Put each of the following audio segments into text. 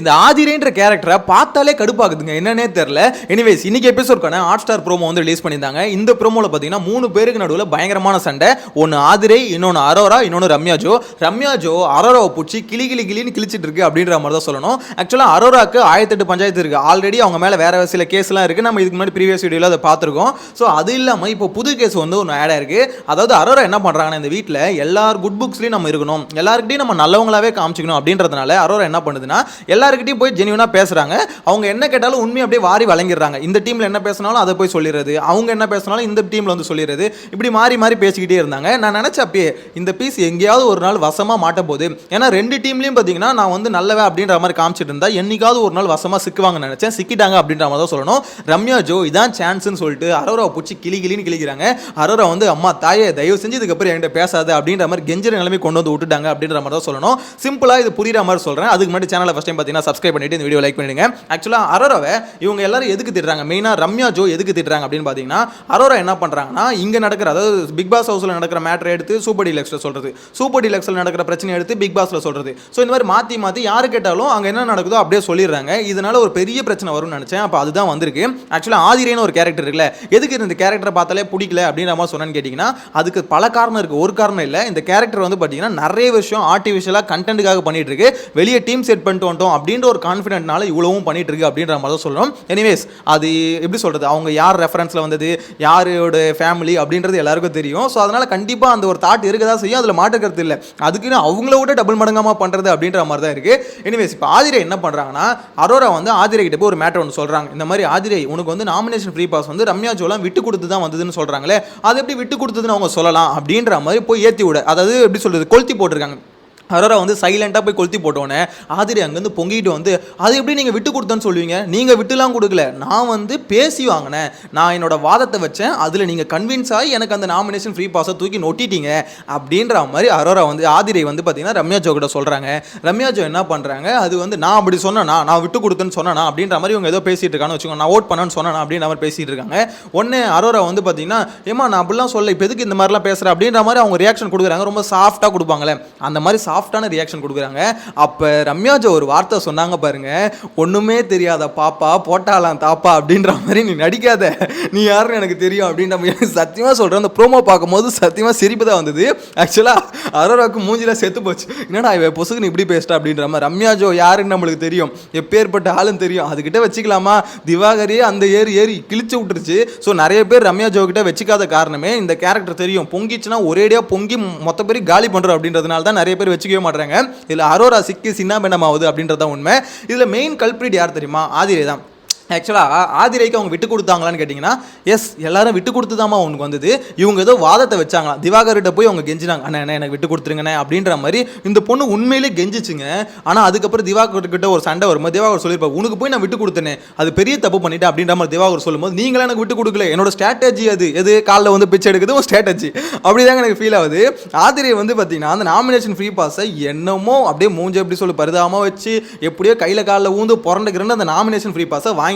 இந்த ஆதிரேன்ற கேரக்டரை பார்த்தாலே கடுப்பாகுதுங்க, என்னன்னே தெரியல. எனிவேஸ் இன்னைக்கு எபிசோட்கான ஹாட் ஸ்டார் ப்ரோமோ வந்து ரிலீஸ் பண்ணியிருந்தாங்க. இந்த ப்ரோமோவில் பார்த்தீங்கன்னா 3 பேருக்கு நடுவில் பயங்கரமான சண்டை. ஒன்று ஆதிரை, இன்னொன்று அரோரா, இன்னொன்று ரம்யா ஜோ. ரம்யா ஜோ அரோராவை பிடிச்சி கிளின்னு கிழிச்சிட்டு இருக்கு அப்படின்ற மாதிரி தான் சொல்லணும். ஆக்சுவலாக அரோராக்கு 1008 பஞ்சாயத்து இருக்குது. ஆல்ரெடி அவங்க மேலே வேற சில கேஸ்லாம் இருக்குது. நம்ம இதுக்கு முன்னாடி ப்ரீவியஸ் வீடியோவில் அதை பார்த்துருக்கோம். ஸோ அது இல்லாமல் இப்போ புது கேஸ் வந்து ஒன்று ஆட் ஆயிருக்கு. அதாவது அரோரா என்ன பண்ணுறாங்கன்னா, இந்த வீட்டில் எல்லார் குட் புக்ஸ்லையும் நம்ம இருக்கணும், எல்லாருக்கிட்டையும் நம்ம நல்லவங்களாவே காமிச்சிக்கணும் அப்படின்றதுனால அரோரா என்ன பண்ணுதுன்னா, எல்லாருக்கிட்டையும் போய் ஜெனியூனா பேசுறாங்க. அவங்க என்ன கேட்டாலும் உண்மையை அப்படியே வாரி வழங்கிடுறாங்க. இந்த டீம்ல என்ன பேசினாலும் அதை போய் சொல்லிடுறது, அவங்க என்ன பேசினாலும் இந்த டீம்ல வந்து சொல்லிடுறது. இப்படி மாறி மாறி பேசிக்கிட்டே இருந்தாங்க. நான் நினைச்சப்பே இந்த பீஸ் எங்கேயாவது ஒரு நாள் வசமா மாட்ட போகுது. ஏன்னா 2 டீம்லயும் பார்த்தீங்கன்னா நான் வந்து நல்லவே அப்படின்ற மாதிரி காமிச்சிட்டு இருந்தா என்னைக்காவது ஒரு நாள் வசமா சிக்குவாங்கன்னு நினைச்சேன். சிக்கிட்டாங்க அப்படின்ற மாதிரி தான் சொல்லணும். ரம்யா ஜோ இதான் சான்ஸ்னு சொல்லிட்டு அரோராவை பிடிச்சி கிளின்னு கிளிக்கிறாங்க. அரோரா வந்து அம்மா தாயே தயவு செஞ்சு இதுக்கப்புறம் என்கிட்ட பேசாது அப்படின்ற மாதிரி கெஞ்சர நிலைமை கொண்டு வந்து விட்டுட்டாங்க அப்படின்ற மாதிரி தான் சொல்லணும். சிம்பிளா இது புரியுற மாதிரி சொல்றேன். அதுக்கு முன்னாடி சேனலை ஃபர்ஸ்ட் டைம் பார்த்தீங்கன்னா சப்ஸ்கிரைப் பண்ணிட்டு இந்த வீடியோ லைக் பண்ணிடுங்க. ஆக்சுவலாக அரோராவை இவங்க எல்லாரும் எதுக்கு திட்டுறாங்க, மெயினாக ரம்யா ஜோ எதுக்கு திட்டுறாங்க அப்படின்னு பார்த்தீங்கன்னா, அரோரா என்ன பண்ணுறாங்கன்னா, இங்கே நடக்கிற அதாவது பிக் பாஸ் ஹவுஸில் நடக்கிற மேட்டரை எடுத்து சூப்பர் டீலக்ஸில் சொல்கிறது, சூப்பர் டீலக்ஸில் நடக்கிற பிரச்சனை எடுத்து பிக் பாஸில் சொல்கிறது. ஸோ இந்த மாதிரி மாற்றி யாரு கேட்டாலும் அங்கே என்ன நடக்குதோ அப்படியே சொல்லிடுறாங்க. இதனால ஒரு பெரிய பிரச்சனை வரும்னு நினச்சேன். அப்போ அதுதான் வந்திருக்கு. ஆக்சுவலாக ஆதிரேன்னு ஒரு கேரக்டர் இருக்குல்ல, எதுக்கு இந்த கேரக்டரை பார்த்தாலே பிடிக்கல அப்படின்ற மாதிரி சொன்னேன்னு கேட்டிங்கன்னா, அதுக்கு பல காரணம் இருக்குது. ஒரு காரணம் இல்லை, இந்த கேரக்டர் வந்து பார்த்தீங்கன்னா நிறைய விஷயம் ஆர்டிஃபிஷியலாக கண்டென்ட்டுக்காக பண்ணிட்டு இருக்கு. வெளியே டீம் செட் பண்ணிட்டு வந்துட்டோம் அப்படின்ற ஒரு கான்ஃபிடென்ட்னால இவ்வளவும் பண்ணிட்டு இருக்கு அப்படின்ற மாதிரி தான் சொல்லணும். எனிவேஸ் அது எப்படி சொல்றது, அவங்க யார் ரெஃபரன்ஸ்ல வந்தது, யாரோட ஃபேமிலி அப்படின்றது எல்லாருக்கும் தெரியும். ஸோ அதனால கண்டிப்பா அந்த ஒரு தாட் இருக்கதா செய்யும், அதில் மாற்றுக்கிறது இல்லை. அதுக்குன்னு அவங்கள விட டபுள் மடங்காமா பண்றது அப்படின்ற மாதிரி தான் இருக்கு. எனிவேஸ் இப்போ ஆதிரை என்ன பண்றாங்கன்னா, அரோரா வந்து ஆதிரை கிட்ட போய் ஒரு மேட்டர் ஒன்று சொல்றாங்க. இந்த மாதிரி ஆதிரை உனக்கு வந்து நாமினேஷன் ஃப்ரீ பாஸ் வந்து ரம்யா ஜோலாம் விட்டு கொடுத்து தான் வந்ததுன்னு சொல்றாங்களே, அது எப்படி விட்டு கொடுத்ததுன்னு அவங்க சொல்லலாம் அப்படின்ற மாதிரி போய் ஏற்றி விட, அதாவது எப்படி சொல்றது, கொளுத்தி போட்டிருக்காங்க. அரோரா வந்து சைலண்டாக போய் கொளுத்தி போட்டோன்னே ஆதிரை அங்கேருந்து பொங்கிட்டு வந்து, அது எப்படி நீங்கள் விட்டு கொடுத்தேன்னு சொல்லுவீங்க, நீங்கள் விட்டுலாம் கொடுக்கல, நான் வந்து பேசி வாங்கினேன், நான் என்னோட வாதத்தை வச்சேன், அதில் நீங்கள் கன்வின்ஸ் ஆகி எனக்கு அந்த நாமினேஷன் ஃப்ரீ பாஸை தூக்கி நொட்டிட்டீங்க அப்படின்ற மாதிரி அரோரா வந்து ஆதிரை வந்து பார்த்தீங்கன்னா ரம்யா ஜோ கிட்ட சொல்கிறாங்க. ரம்யா ஜோ என்ன பண்ணுறாங்க, அது வந்து நான் அப்படி சொன்னேன்னா, நான் விட்டு கொடுத்தேன்னு சொன்னேன்னா அப்படின்ற மாதிரி இவங்க ஏதோ பேசிகிட்டு இருக்கான்னு வச்சுக்கோங்க, நான் ஓட் பண்ணேன்னு சொன்னேன்னா அப்படின்ற மாதிரி பேசிகிட்டு இருக்காங்க. ஒன்று அரோரா வந்து பார்த்தீங்கன்னா, ஏமா நான் அப்படிலாம் சொல்ல, இப்போ எதுக்கு இந்த மாதிரிலாம் பேசுகிறேன் அப்படின்ற மாதிரி அவங்க ரியாக்ஷன் கொடுக்குறாங்க. ரொம்ப சாஃப்டாக கொடுப்பாங்களே, அந்த மாதிரி சாஃப்டான ரியாக்ஷன் கொடுக்குறாங்க. அப்ப ரம்யா ஜோ ஒரு வார்த்தை சொன்னாங்க பாருங்க, ஒண்ணுமே தெரியாத பாப்பா போட்டாலாம் தாப்பா அப்படின்ற மாதிரி, நீ நடிக்காத, நீ யாருன்னு எனக்கு தெரியும் அப்படின்ற மாதிரி சத்தியமா சொல்றேன். அந்த ப்ரோமோ பார்க்கும்போது சத்தியமா சிரிப்பு தான் வந்தது. ஆக்சுவலா அரோராவுக்கு மூஞ்சில செத்து போச்சு, என்னடா இவ பொசுக்குன்னு இப்படி பேசிட்டா அப்படின்ற மாதிரி. ரம்யா ஜோ யாருன்னு நம்மளுக்கு தெரியும், எப்பேற்பட்ட ஆளுன்னு தெரியும், அதுகிட்ட வச்சுக்கலாமா, திவாகரே அந்த ஏறி கிழிச்சு விட்டுருச்சு. ஸோ நிறைய பேர் ரம்யா ஜோ கிட்ட வச்சுக்காத காரணமே இந்த கேரக்டர் தெரியும், பொங்கிச்சுன்னா ஒரேடியா பொங்கி மொத்த பேர் காலி பண்றோம் அப்படின்றதுனால தான் நிறைய பேர் வச்சுக்கவே மாட்டாங்க. இதுல அரோரா சிக்கி சின்ன பின்னமாகுது அப்படின்றத உண்மை. இதுல மெயின் கல்பிரிட் யார் தெரியுமா, ஆதிரை தான். ஆக்சுவலாக ஆதிரைக்கு அவங்க விட்டு கொடுத்தாங்களான்னு கேட்டிங்கன்னா, எஸ் எல்லாரும் விட்டு கொடுத்து தாமா அவனுக்கு வந்தது. இவங்க ஏதோ வாதத்தை வச்சாங்களாம், திவாகர்கிட்ட போய் அவங்க கெஞ்சினாங்க, அண்ணா என்ன எனக்கு விட்டு கொடுத்துருங்கண்ணே அப்படின்ற மாதிரி. இந்த பொண்ணு உண்மையிலே கெஞ்சிச்சுங்க. ஆனால் அதுக்கப்புறம் திவாகர்கிட்ட ஒரு சண்டை வரும்போது திவாகர் சொல்லியிருப்பாங்க, உனக்கு போய் நான் விட்டு கொடுத்தேனே, அது பெரிய தப்பு பண்ணிட்டேன் அப்படின்ற மாதிரி திவாகர் சொல்லும்போது, நீங்களே எனக்கு விட்டு கொடுக்கல, என்னோட ஸ்ட்ராட்டஜி அது எது காலில் வந்து பிச்சை எடுக்குது ஒரு ஸ்ட்ராட்டஜி அப்படிதாங்க எனக்கு ஃபீல் ஆகுது. ஆதிரை வந்து பார்த்தீங்கன்னா அந்த நாமினேஷன் ஃப்ரீ பாஸை என்னமோ அப்படியே மூஞ்ச எப்படி சொல்லி பரிதாபமாக வச்சு எப்படியோ கையில் காலில் ஊந்து புரண்டுக்கிறேன்னு அந்த நாமினேஷன் ஃப்ரீ பாஸை வாங்கிட்டாங்க.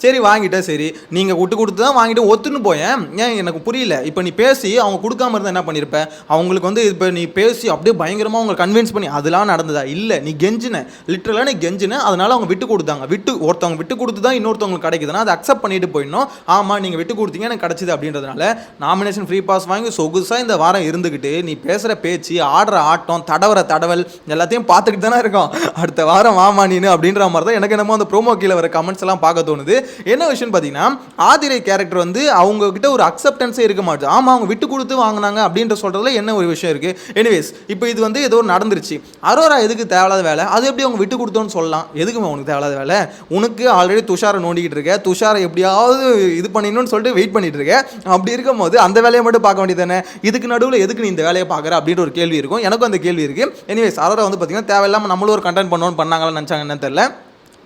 சரி வாங்கிட்டேன், சரி நீங்கள் விட்டு கொடுத்து தான் வாங்கிட்டு ஒத்துன்னு போயேன், ஏன் எனக்கு புரியல. இப்போ நீ பேசி அவங்க கொடுக்காம இருந்தால் என்ன பண்ணியிருப்ப, அவங்களுக்கு வந்து இப்போ நீ பேசி அப்படியே பயங்கரமாக அவங்க கன்வின்ஸ் பண்ணி அதெல்லாம் நடந்ததா, இல்லை நீ கெஞ்சின, லிட்டரலாக நீ கெஞ்சின, அதனால அவங்க விட்டு கொடுத்தாங்க. ஒருத்தவங்க விட்டு கொடுத்து தான் இன்னொருத்தவங்களுக்கு கிடைக்குதுன்னா அதை அக்செப்ட் பண்ணிட்டு போயிடணும். ஆமாம் நீங்கள் விட்டு கொடுத்தீங்க எனக்கு கிடைச்சிது அப்படின்றதுனால நாமினேஷன் ஃப்ரீ பாஸ் வாங்கி சொகுசாக இந்த வாரம் இருந்துக்கிட்டு நீ பேசுகிற பேச்சு, ஆடுற ஆட்டம், தடவல் எல்லாத்தையும் பார்த்துக்கிட்டு தானே இருக்கோம். அடுத்த வாரம் வாமா நீனு அப்படின்ற மாதிரி தான் எனக்கு என்னமோ அந்த ப்ரோமோ கீழே வர கமெண்ட்ஸ் எல்லாம் பார்க்க தோணுது. என்ன விஷயம் பார்த்தீங்கன்னா, ஆதிரை கேரக்டர் வந்து அவங்க கிட்ட ஒரு அக்செப்டன்ஸே இருக்க மாட்டேது. ஆமா அவங்க விட்டு கொடுத்து வாங்கினாங்க அப்படின்ற சொல்றதுல என்ன ஒரு விஷயம் இருக்கு. எனிவேஸ் இப்போ இது வந்து ஏதோ நடந்துருச்சு. அரோரா எதுக்கு தேவையில்லாத வேலை, அது எப்படி அவங்க விட்டு கொடுத்தோன்னு சொல்லலாம், எதுக்குமே உனக்கு தேவையில்லாத வேலை, உனக்கு ஆல்ரெடி துஷாரை நோண்டிக்கிட்டு இருக்க, துஷாரை எப்படியாவது இது பண்ணிடணும்னு சொல்லிட்டு வெயிட் பண்ணிட்டு இருக்க. அப்படி இருக்கும் போது அந்த வேலையை மட்டும் பார்க்க வேண்டியது தானே, இதுக்கு நடுவில் எதுக்கு நீ இந்த வேலையை பார்க்குற அப்படின்ற ஒரு கேள்வி இருக்கும். எனக்கும் அந்த கேள்வி இருக்கு. எனிவேஸ் அரோரா வந்து பார்த்தீங்கன்னா தேவையில்லாமல் நம்மளும் ஒரு கண்டென்ட் பண்ணணும்னு பண்ணாங்கன்னு நினச்சாங்க, என்ன தெரியல.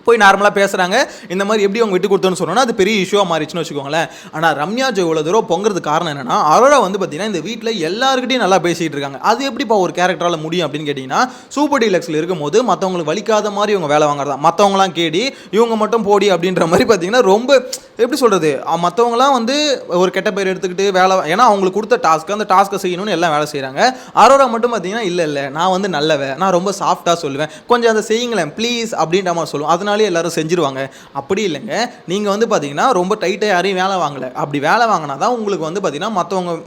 போய் நார்மலாக பேசுகிறாங்க. இந்த மாதிரி எப்படி அவங்க விட்டு கொடுத்தோன்னு சொன்னோன்னா அது பெரிய இஷ்யூவாக மாறிச்சுன்னு வச்சுக்கோங்களேன். ஆனால் ரம்யா ஜோ இவ்வளோ தூரம் பொங்குறது காரணம் என்னன்னா, அரோரா வந்து பார்த்தீங்கன்னா இந்த வீட்டில் எல்லாருக்கிட்டையும் நல்லா பேசிகிட்டு இருக்காங்க. அது எப்படிப்பா ஒரு கேரக்டரால் முடியும் அப்படின்னு கேட்டிங்கன்னா, சூப்பர் டீலக்ஸில் இருக்கும்போது மற்றவங்களுக்கு வலிக்காத மாதிரி இவங்க வேலை வாங்குறதா, மற்றவங்களாம் கேடி இவங்க மட்டும் போடி அப்படின்ற மாதிரி பார்த்தீங்கன்னா ரொம்ப எப்படி சொல்கிறது, மற்றவங்களாம் வந்து ஒரு கெட்ட பேர் எடுத்துக்கிட்டு வேலை, ஏன்னா அவங்களுக்கு கொடுத்த அந்த டாஸ்க்கை செய்யணும்னு எல்லாம் வேலை செய்கிறாங்க. அரோரா மட்டும் பார்த்தீங்கன்னா இல்லை நான் வந்து நல்லவன், நான் ரொம்ப சாஃப்டாக சொல்லுவேன், கொஞ்சம் அதை செய்யுங்களேன் ப்ளீஸ் அப்படின்ற மாதிரி சொல்லுவோம். அதனால எல்லாரும் செஞ்சிருவாங்க. அப்படி இல்லைங்க, நீங்கள் வந்து பார்த்தீங்கன்னா ரொம்ப டைட்டாக யாரையும் வேலை வாங்கலை. அப்படி வேலை வாங்கினா தான் உங்களுக்கு வந்து பார்த்தீங்கன்னா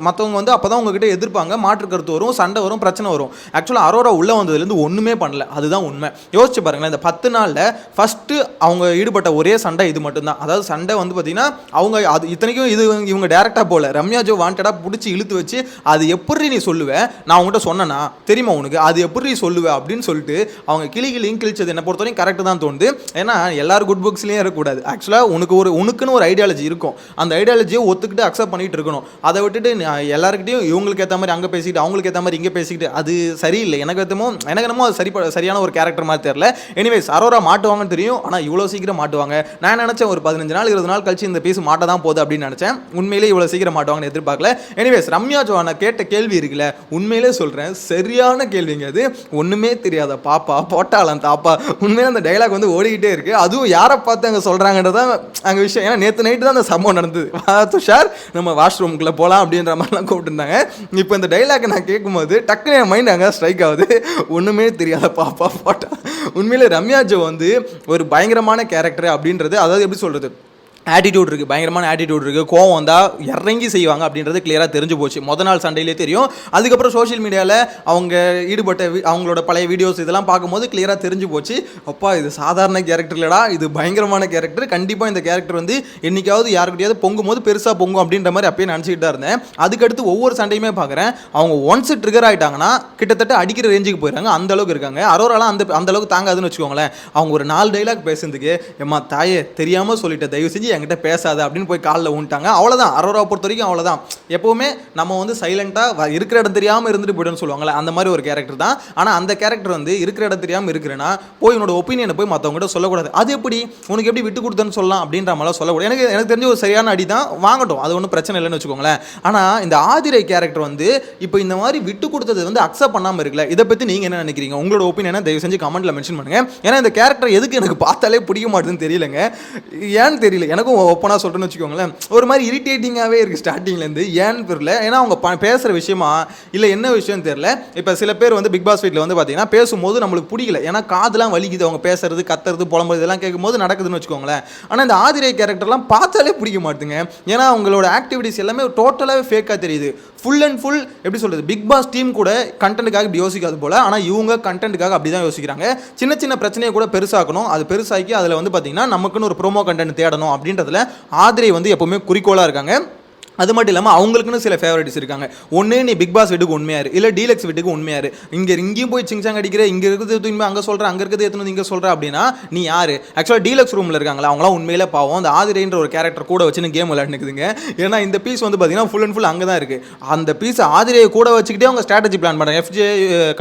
மற்றவங்க வந்து அப்போ தான் உங்ககிட்ட எதிர்ப்பாங்க, மாற்று கருத்து வரும், சண்டை வரும், பிரச்சனை வரும். ஆக்சுவலாக அரோரா உள்ளே வந்ததுலேருந்து ஒன்றுமே பண்ணல, அதுதான் உண்மை. யோசிச்சு பாருங்களேன், இந்த 10 நாளில் ஃபஸ்ட்டு அவங்க ஈடுபட்ட ஒரே சண்டை இது மட்டும்தான். அதாவது சண்டை வந்து பார்த்தீங்கன்னா அவங்க அது இத்தனைக்கும் இது இவங்க டேரெக்டாக போல ரம்யா ஜோ வாண்டடாக பிடிச்சி இழுத்து வச்சு அது எப்படி நீ சொல்லுவேன், நான் அவங்ககிட்ட சொன்னேன்னா தெரியுமா உனக்கு, அது எப்படி சொல்லுவேன் அப்படின்னு சொல்லிட்டு அவங்க கிளிகளையும் கிழிச்சது என்னை பொறுத்தவரைக்கும் கரெக்டு தான் தோணுது. ஏன்னா எல்லாரும் குட் புக்ஸ்லேயும் இருக்கக்கூடாது. ஆக்சுவலாக உனக்குன்னு ஒரு ஐடியாலஜி இருக்கும், அந்த ஐடியாலஜியை ஒத்துக்கிட்டு அக்செப்ட் பண்ணிட்டு இருக்கணும். அதை விட்டுட்டு எல்லாருக்கிட்டையும் இவங்களுக்கு ஏற்ற மாதிரி அங்கே பேசிக்கிட்டு அவங்களுக்கு ஏற்ற மாதிரி இங்கே பேசிக்கிட்டு அது சரியில்லை. எனக்கு என்னமோ அது சரியான ஒரு கேரக்டர் மாதிரி தெரியல. எனிவேஸ் அரோரா மாட்டுவாங்கன்னு தெரியும், ஆனால் இவ்வளோ சீக்கிரம் மாட்டுவாங்க நான் நினச்சேன் ஒரு 15 நாள் 20 நாள் கழிச்சு இந்த பீஸ் மாட்ட தான் போகுது அப்படின்னு நினச்சேன். உண்மையிலே இவ்வளோ சீக்கிரம் மாட்டுவாங்கன்னு எதிர்பார்க்கல. எனிவேஸ் ரம்யா ஜோவான கேட்ட கேள்வி இருக்குல்ல, உண்மையிலே சொல்கிறேன் சரியான கேள்விங்க அது. ஒன்றுமே தெரியாத பாப்பா போட்டாலாம் தாப்பா, உண்மையிலே அந்த டைலாக் வந்து ஓடிக்கிட்டே இருக்குது. அதுவும் யாரை பார்த்து அங்கே சொல்கிறாங்கன்றதான் அங்கே விஷயம். ஏன்னா நேற்று நைட்டு தான் அந்த சம்பவம் நடந்தது. துஷார் நம்ம வாஷ்ரூம்குள்ளே போகலாம் அப்படின்ற மாதிரிலாம் கூப்பிட்டுருந்தாங்க. இப்போ இந்த டைலாக் நான் கேட்கும்போது டக்குனு என் மைண்ட் அங்கே ஸ்ட்ரைக் ஆகுது, ஒன்றுமே தெரியாத பாப்பா போட்டா. உண்மையிலே ரம்யா ஜோ வந்து ஒரு பயங்கரமான கேரக்டர் அப்படின்றது, அதாவது எப்படி சொல்கிறது, ஆட்டிடியூட் இருக்குது, பயங்கரமான ஆட்டிடியூட் இருக்குது, கோவம் வந்தால் இறங்கி செய்வாங்க அப்படின்றது கிளியராக தெரிஞ்சு போச்சு. மொதல் நாள் சண்டையிலே தெரியும். அதுக்கப்புறம் சோஷியல் மீடியாவில் அவங்க ஈடுபட்ட அவங்களோட பழைய வீடியோஸ் இதெல்லாம் பார்க்கும்போது கிளியராக தெரிஞ்சு போச்சு, அப்பா இது சாதாரண கேரக்டர் இல்லைடா, இது பயங்கரமான கேரக்டர். கண்டிப்பாக இந்த கேரக்டர் வந்து என்றைக்காவது யாருக்கிட்டையாவது பொங்கும் போது பெருசாக பொங்கும் அப்படின்ற மாதிரி அப்பயே நினச்சிக்கிட்டு தான் இருந்தேன். அதுக்கடுத்து ஒவ்வொரு சண்டையுமே பார்க்குறேன், அவங்க ஒன்ஸ் ட்ரிகர் ஆகிட்டாங்கன்னா கிட்டத்தட்ட அடிக்கிற ரேஞ்சுக்கு போயிடுறாங்க, அந்த அளவுக்கு இருக்காங்க. அரோராலாம் அந்த அளவுக்கு தாங்காதுன்னு வச்சுக்கோங்களேன். அவங்க ஒரு 4 டைலாக் பேசுறதுக்கு எம்மா தாயே தெரியாமல் சொல்லிட்டேன், தயவு செஞ்சு என்கிட்ட பேசாத அப்படின்னு போய் காலில் ஊன்ட்டாங்க. அவ்வளோதான். அரோரா பொறுத்த வரைக்கும் அவ்வளோதான். எப்போவுமே நம்ம வந்து சைலண்டாக இருக்கிற இடம் தெரியாமல் இருந்துட்டு போய்டுன்னு சொல்லுவாங்களே, அந்த மாதிரி ஒரு கேரக்டர் தான். ஆனால் அந்த கேரக்டர் வந்து இருக்கிற இடம் தெரியாமல் இருக்கிறேன்னா போய் உன்னோட ஒப்பீனியனை போய் மற்றவங்ககிட்ட சொல்லக்கூடாது. அது எப்படி உனக்கு எப்படி விட்டு கொடுத்தேன்னு சொல்லலாம் அப்படின்ற மாதிரிலாம் சொல்லக்கூடாது. எனக்கு தெரிஞ்ச ஒரு சரியான அடி தான் வாங்கட்டும், அது ஒன்றும் பிரச்சனை இல்லைன்னு வச்சுக்கோங்களேன். ஆனால் இந்த ஆதிரை கேரக்டர் வந்து இப்போ இந்த மாதிரி விட்டு கொடுத்தது வந்து அக்செப்ட் பண்ணாமல் இருக்குல்ல, இதை பற்றி நீங்கள் என்ன நினைக்கிறீங்க? உங்களோட ஒப்பீனியனை தயவு செஞ்சு கமெண்ட்டில் மென்ஷன் பண்ணுங்கள். ஏன்னா இந்த கேரக்டர் எதுக்கு எனக்கு பார்த்தாலே பிடிக்க மாட்டேதுன்னு தெரியலங்க, ஏன்னு தெரியல. எனக்கும் ஓப்பனாக சொல்கிறேன்னு வச்சுக்கோங்களேன், ஒரு மாதிரி இரிட்டேட்டிங்காகவே இருக்குது ஸ்டார்டிங்லேருந்து, ஏன்னு தெரியல. ஏன்னா அவங்க பேசுகிற விஷயமா இல்லை என்ன விஷயம் தெரியல. இப்போ சில பேர் வந்து பிக் பாஸ் வீட்டில் வந்து பார்த்தீங்கன்னா பேசும்போது நம்மளுக்கு பிடிக்கல, ஏன்னா காதெல்லாம் வலிக்குது, அவங்க பேசுறது கத்துறது புலம்புறது இதெல்லாம் கேட்கும்போது நடக்குதுன்னு வச்சுக்கோங்களேன். ஆனால் இந்த ஆதிரை கேரக்டர்லாம் பார்த்தாலே பிடிக்க மாட்டுங்க, ஏன்னா அவங்களோட ஆக்டிவிட்டிஸ் எல்லாமே டோட்டலாகவே ஃபேக்காக தெரியுது. ஃபுல் அண்ட் ஃபுல் எப்படி சொல்கிறது, பிக் பாஸ் டீம் கூட கண்டென்ட்டுக்காக இப்படி யோசிக்காது போல், ஆனால் இவங்க கண்டென்ட்டுக்காக அப்படி தான் யோசிக்கிறாங்க. சின்ன சின்ன பிரச்சனையை கூட பெருசாக்கணும், அது பெருசாக்கி அதில் வந்து பார்த்தீங்கன்னா நமக்குன்னு ஒரு ப்ரோமோ கண்டென்ட் தேடணும் அப்படின்றதுல ஆதிரை வந்து எப்போவுமே குறிக்கோளாக இருக்காங்க. அது மட்டும் இல்லாமல் அவங்களுக்குன்னு சில ஃபேவரட்ஸ் இருக்காங்க. ஒன்று நீ பிக் பாஸ் வீட்டுக்கு உண்மையாரு, இல்லை டீலக்ஸ் வீட்டுக்கு உண்மையாரு, இங்கேயும் போய் சிங்சாங் அடிக்கிற, இங்கே இருக்கிறது தூய்மை அங்கே சொல்கிற, அங்கே இருக்கிறது எத்தனை இங்கே சொல்கிற அப்படின்னா நீ யார்? ஆக்சுவலாக டீலக்ஸ் ரூமில் இருக்காங்களா அவங்களாம் உண்மையிலே பாவம். அந்த ஆதிரைன்ற ஒரு கேரக்டர் கூட வச்சுன்னு கேம் விளையாண்டுக்குதுங்க. ஏன்னா இந்த பீஸ் வந்து பார்த்தீங்கன்னா ஃபுல் அண்ட் ஃபுல் அங்கே தான் இருக்குது. அந்த பீஸ் ஆதிரையை கூட வச்சுக்கிட்டே அவங்க ஸ்ட்ராட்டஜி பிளான் பண்ணுறாங்க. எஃப்ஜே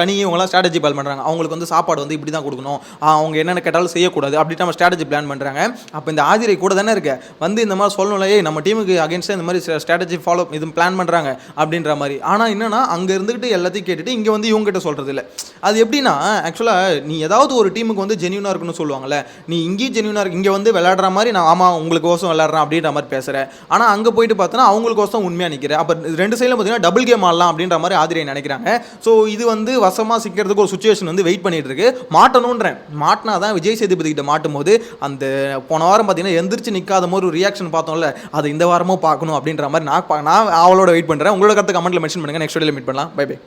கனி இவங்களாம் ஸ்ட்ராட்டஜி பிளான் பண்ணுறாங்க. அவங்களுக்கு வந்து சாப்பாடு வந்து இப்படி தான் கொடுக்கணும், அவங்க என்னென்ன கேட்டாலும் செய்யக்கூடாது அப்படின்ட்டு நம்ம ஸ்ட்ராட்டஜி பிளான் பண்ணுறாங்க. அப்போ இந்த ஆதிரை கூட தானே இருக்க வந்து இந்த மாதிரி சொல்லணும்லையே நம்ம டீமுக்கு அகேன்ஸ்டாக இந்த மாதிரி ஸ்ட்ராட்டஜி ஃபாலோ இது பிளான் பண்ணுறாங்க அப்படின்ற மாதிரி. ஆனால் என்னன்னா அங்கே இருந்துக்கிட்டு எல்லாத்தையும் கேட்டுட்டு இங்கே வந்து இவங்ககிட்ட சொல்கிறது இல்லை. அது எப்படின்னா ஆக்சுவலாக நீ ஏதாவது ஒரு டீமுக்கு வந்து ஜென்யூனாக இருக்குன்னு சொல்லுவாங்கல்ல, நீ இங்கேயும் ஜென்யூனாக இருக்கு, இங்கே வந்து விளையாடுற மாதிரி நான் ஆமாம் உங்களுக்கு கோசம் விளையாடுறேன் அப்படின்ற மாதிரி பேசுகிறேன். ஆனால் அங்கே போயிட்டு பார்த்தோன்னா அவங்களுக்கு கோசம் உண்மையாக நிற்கிறேன். அப்போ 2 சைடில் பார்த்தீங்கன்னா டபுள் கேம் ஆடலாம் அப்படின்ற மாதிரி ஆதிரை நினைக்கிறாங்க. ஸோ இது வந்து வசமாக சிக்கிறதுக்கு ஒரு சுச்சுவேஷன் வந்து வெயிட் பண்ணிட்டு இருக்கு. மாட்டணுன்றேன், மாட்டினா தான் விஜய் சேதுபதி கிட்ட மாட்டும் போது அந்த போன வாரம் பார்த்தீங்கன்னா எந்திரிச்சு நிற்காத மாதிரி ஒரு ரியாக்ஷன் பார்த்தோம்ல, அது இந்த வாரமும் பார்க்கணும் அப்படின்ற மாதிரி நான் அவளோட வெயிட் பண்ணுறேன். உங்களோட கருத்து கமெண்ட்டில் மென்ஷன் பண்ணுங்கள். நெக்ஸ்ட் வீடியோவில் மீட் பண்ணலாம். Bye by.